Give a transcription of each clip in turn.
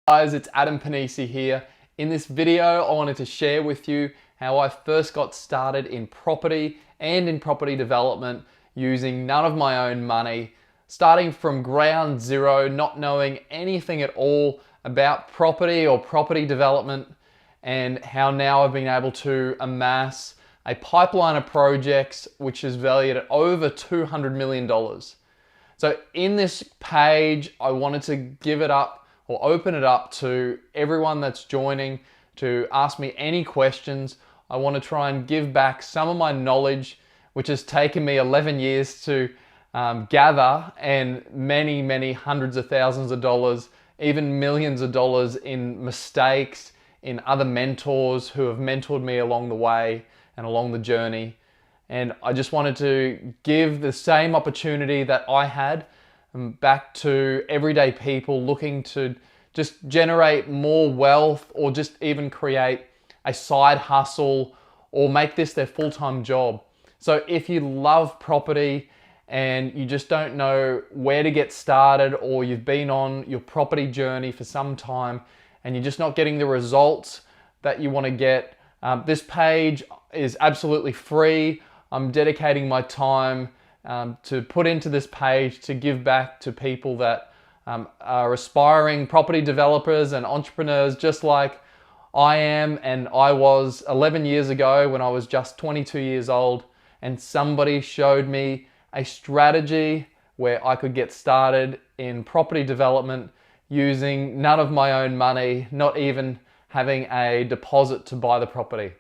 Guys, it's Adam Panisi here. In this video, I wanted to share with you how I first got started in property and in property development using none of my own money, starting from ground zero, not knowing anything at all about property or property development, and how now I've been able to amass a pipeline of projects which is valued at over $200 million. So in this page, I wanted to give it up or open it up to everyone that's joining to ask me any questions. I want to try and give back some of my knowledge, which has taken me 11 years to gather, and many hundreds of thousands of dollars, even millions of dollars in mistakes, in other mentors who have mentored me along the way and along the journey. And I just wanted to give the same opportunity that I had back to everyday people looking to just generate more wealth, or just even create a side hustle or make this their full-time job. So if you love property and you just don't know where to get started, or you've been on your property journey for some time and you're just not getting the results that you want to get, this page is absolutely free. I'm dedicating my time to put into this page to give back to people that are aspiring property developers and entrepreneurs, just like I am and I was 11 years ago when I was just 22 years old, and somebody showed me a strategy where I could get started in property development using none of my own money, not even having a deposit to buy the property.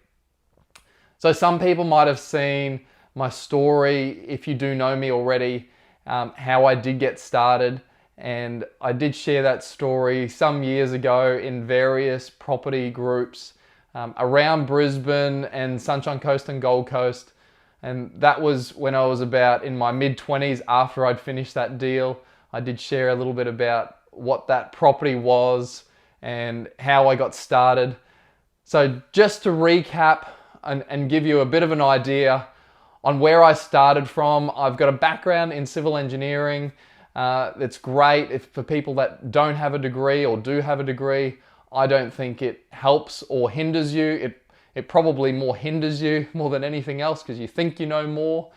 So some people might have seen my story, if you do know me already, how I did get started. And I did share that story some years ago in various property groups around Brisbane and Sunshine Coast and Gold Coast. And that was when I was about in my mid-20s after I'd finished that deal. I did share a little bit about what that property was and how I got started. So just to recap and give you a bit of an idea on where I started from, I've got a background in civil engineering. It's great for people that don't have a degree or do have a degree. I don't think it helps or hinders you. It probably more hinders you more than anything else, because you think you know more.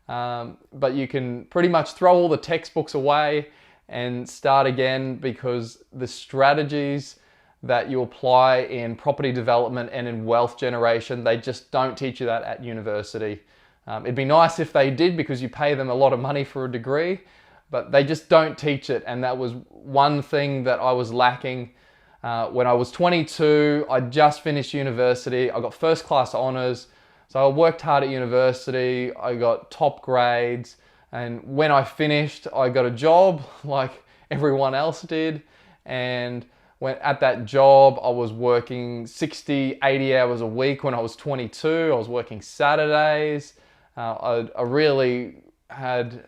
But you can pretty much throw all the textbooks away and start again, because the strategies that you apply in property development and in wealth generation, they just don't teach you that at university. It'd be nice if they did, because you pay them a lot of money for a degree, but they just don't teach it. And that was one thing that I was lacking. When I was 22, I just finished university. I got first class honors. So I worked hard at university. I got top grades. And when I finished, I got a job like everyone else did. And at that job, I was working 60, 80 hours a week. When I was 22, I was working Saturdays. I really had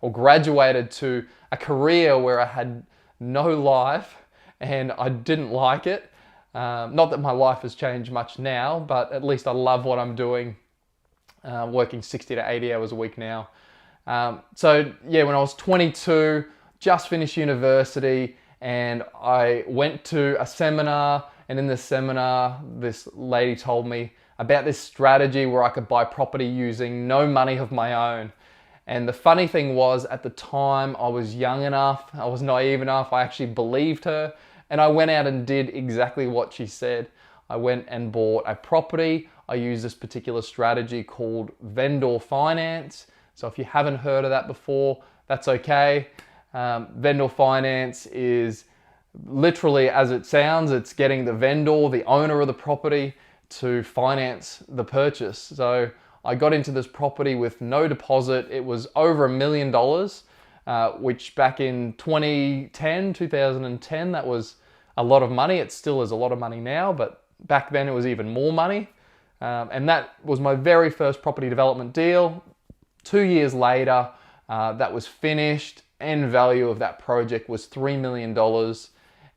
or graduated to a career where I had no life, and I didn't like it. Not that my life has changed much now, but at least I love what I'm doing, working 60 to 80 hours a week now. So yeah, when I was 22, just finished university, and I went to a seminar, and in this seminar, this lady told me about this strategy where I could buy property using no money of my own. And the funny thing was, at the time, I was young enough, I was naive enough, I actually believed her, and I went out and did exactly what she said. I went and bought a property. I used this particular strategy called vendor finance. So if you haven't heard of that before, that's okay. Vendor finance is literally, as it sounds, it's getting the vendor, the owner of the property, to finance the purchase. So I got into this property with no deposit. It was over $1 million, which back in 2010, that was a lot of money. It still is a lot of money now, but back then it was even more money. And that was my very first property development deal. 2 years later, that was finished. End value of that project was $3 million.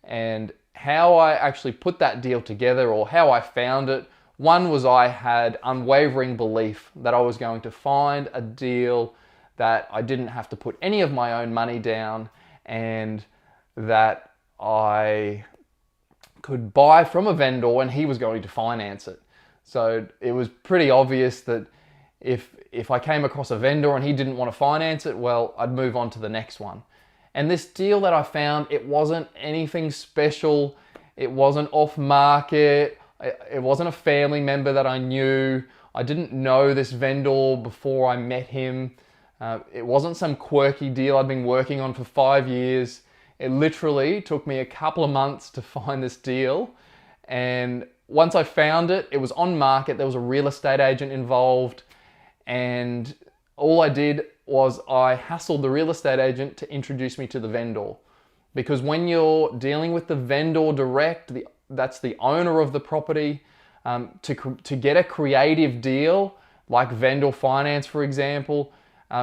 And how I actually put that deal together, or how I found it, one was I had unwavering belief that I was going to find a deal that I didn't have to put any of my own money down, and that I could buy from a vendor and he was going to finance it. So it was pretty obvious that if I came across a vendor and he didn't want to finance it, well, I'd move on to the next one. And this deal that I found, it wasn't anything special. It wasn't off market. It wasn't a family member that I knew. I didn't know this vendor before I met him. It wasn't some quirky deal I'd been working on for 5 years. It literally took me a couple of months to find this deal. And once I found it, it was on market. There was a real estate agent involved. And all I did was I hassled the real estate agent to introduce me to the vendor. Because when you're dealing with the vendor direct, that's the owner of the property, to get a creative deal, like vendor finance, for example,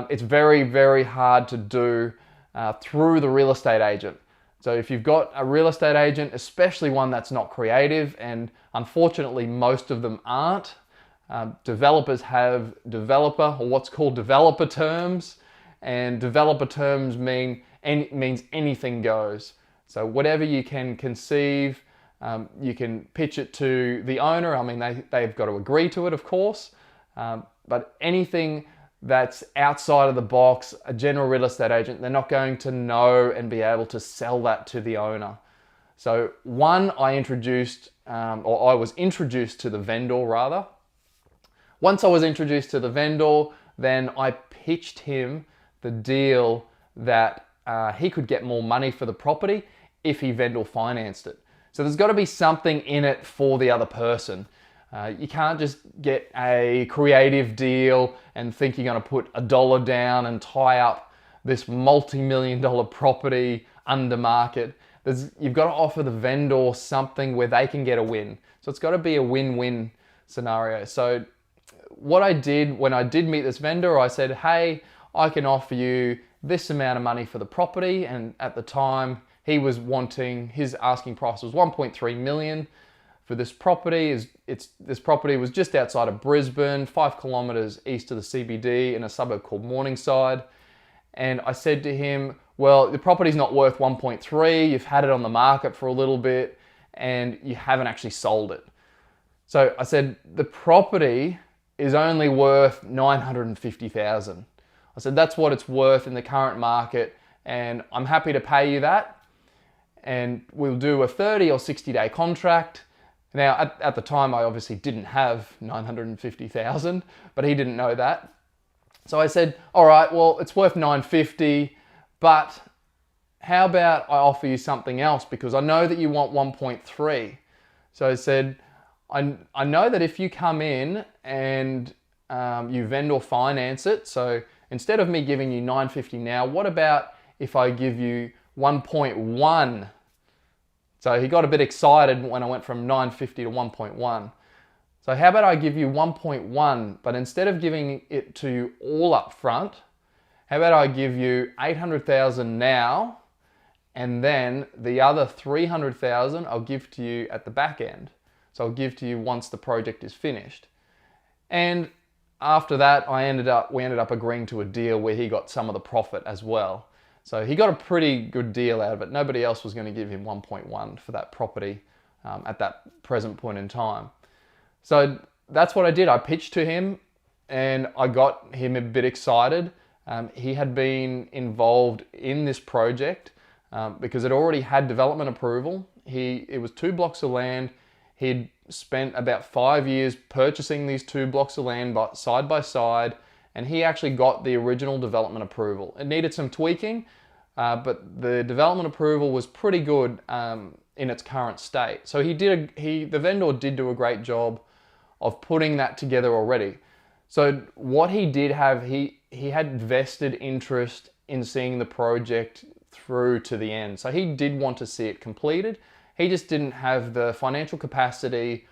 it's very, very hard to do through the real estate agent. So if you've got a real estate agent, especially one that's not creative, and unfortunately most of them aren't, developers have developer, or what's called developer terms, and developer terms means anything goes. So whatever you can conceive, you can pitch it to the owner. I mean, they've got to agree to it, of course, but anything that's outside of the box, a general real estate agent, they're not going to know and be able to sell that to the owner. So one, I was introduced to the vendor rather. Once I was introduced to the vendor, then I pitched him the deal that he could get more money for the property if he vendor financed it. So there's got to be something in it for the other person. You can't just get a creative deal and think you're going to put $1 down and tie up this multi-million-dollar property under market. You've got to offer the vendor something where they can get a win. So it's got to be a win-win scenario. So what I did when I did meet this vendor, I said, hey, I can offer you this amount of money for the property. And at the time, his asking price was 1.3 million for this property. This property was just outside of Brisbane, 5 kilometers east of the CBD in a suburb called Morningside. And I said to him, well, the property's not worth 1.3. You've had it on the market for a little bit and you haven't actually sold it. So I said, the property is only worth 950,000. I said, that's what it's worth in the current market and I'm happy to pay you that. And we'll do a 30 or 60 day contract. Now, at the time, I obviously didn't have 950,000, but he didn't know that. So I said, all right, well, it's worth 950, but how about I offer you something else? Because I know that you want 1.3. So I said, I know that if you come in and you vendor finance it, so instead of me giving you 950 now, what about if I give you 1.1? So he got a bit excited when I went from 950 to 1.1. So how about I give you 1.1, but instead of giving it to you all up front, how about I give you 800,000 now, and then the other 300,000 I'll give to you at the back end. So I'll give to you once the project is finished. And after that, we ended up agreeing to a deal where he got some of the profit as well. So he got a pretty good deal out of it. Nobody else was going to give him 1.1 for that property at that present point in time. So that's what I did. I pitched to him and I got him a bit excited. He had been involved in this project because it already had development approval. It was 2 blocks of land. He'd spent about 5 years purchasing these 2 blocks of land side by side, and he actually got the original development approval. It needed some tweaking, but the development approval was pretty good in its current state. So the vendor did do a great job of putting that together already. So what he did have, he had vested interest in seeing the project through to the end. So he did want to see it completed. He just didn't have the financial capacity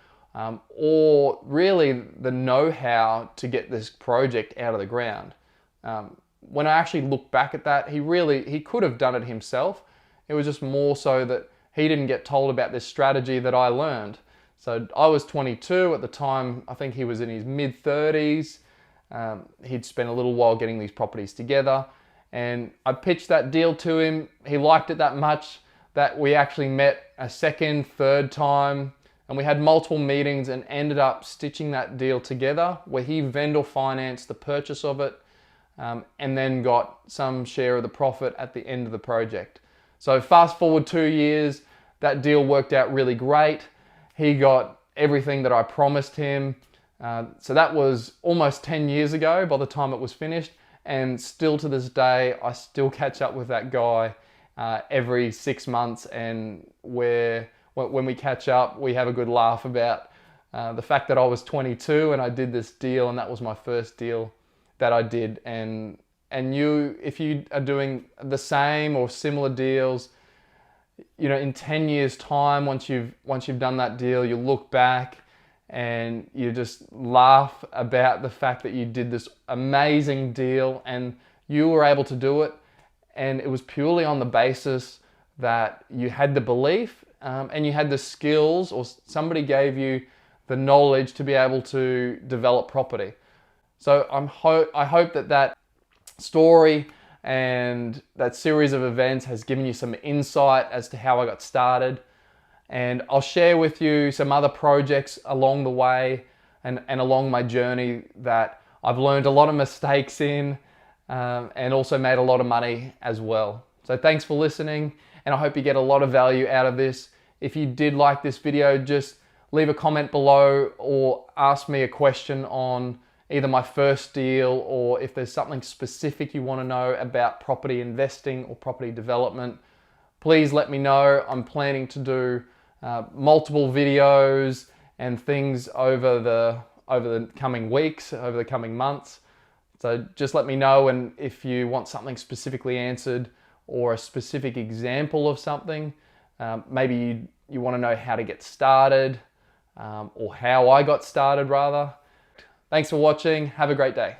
or really the know-how to get this project out of the ground. When I actually look back at that, he could have done it himself. It was just more so that he didn't get told about this strategy that I learned. So I was 22 at the time. I think he was in his mid-30s. He'd spent a little while getting these properties together, and I pitched that deal to him. He liked it that much that we actually met a second, third time, and we had multiple meetings and ended up stitching that deal together where he vendor financed the purchase of it, and then got some share of the profit at the end of the project. So fast forward 2 years, that deal worked out really great. He got everything that I promised him. So that was almost 10 years ago by the time it was finished, and still to this day, I still catch up with that guy every 6 months, and when we catch up, we have a good laugh about the fact that I was 22 and I did this deal, and that was my first deal that I did. And if you are doing the same or similar deals, you know, in 10 years time, once you've done that deal, you look back and you just laugh about the fact that you did this amazing deal and you were able to do it, and it was purely on the basis that you had the belief and you had the skills, or somebody gave you the knowledge to be able to develop property. So I hope that story and that series of events has given you some insight as to how I got started. And I'll share with you some other projects along the way and along my journey that I've learned a lot of mistakes in, and also made a lot of money as well. So thanks for listening, and I hope you get a lot of value out of this. If you did like this video, just leave a comment below or ask me a question on either my first deal, or if there's something specific you want to know about property investing or property development, please let me know. I'm planning to do multiple videos and things over the coming weeks, over the coming months. So just let me know, and if you want something specifically answered or a specific example of something, maybe you want to know how to get started, or how I got started rather. Thanks for watching. Have a great day.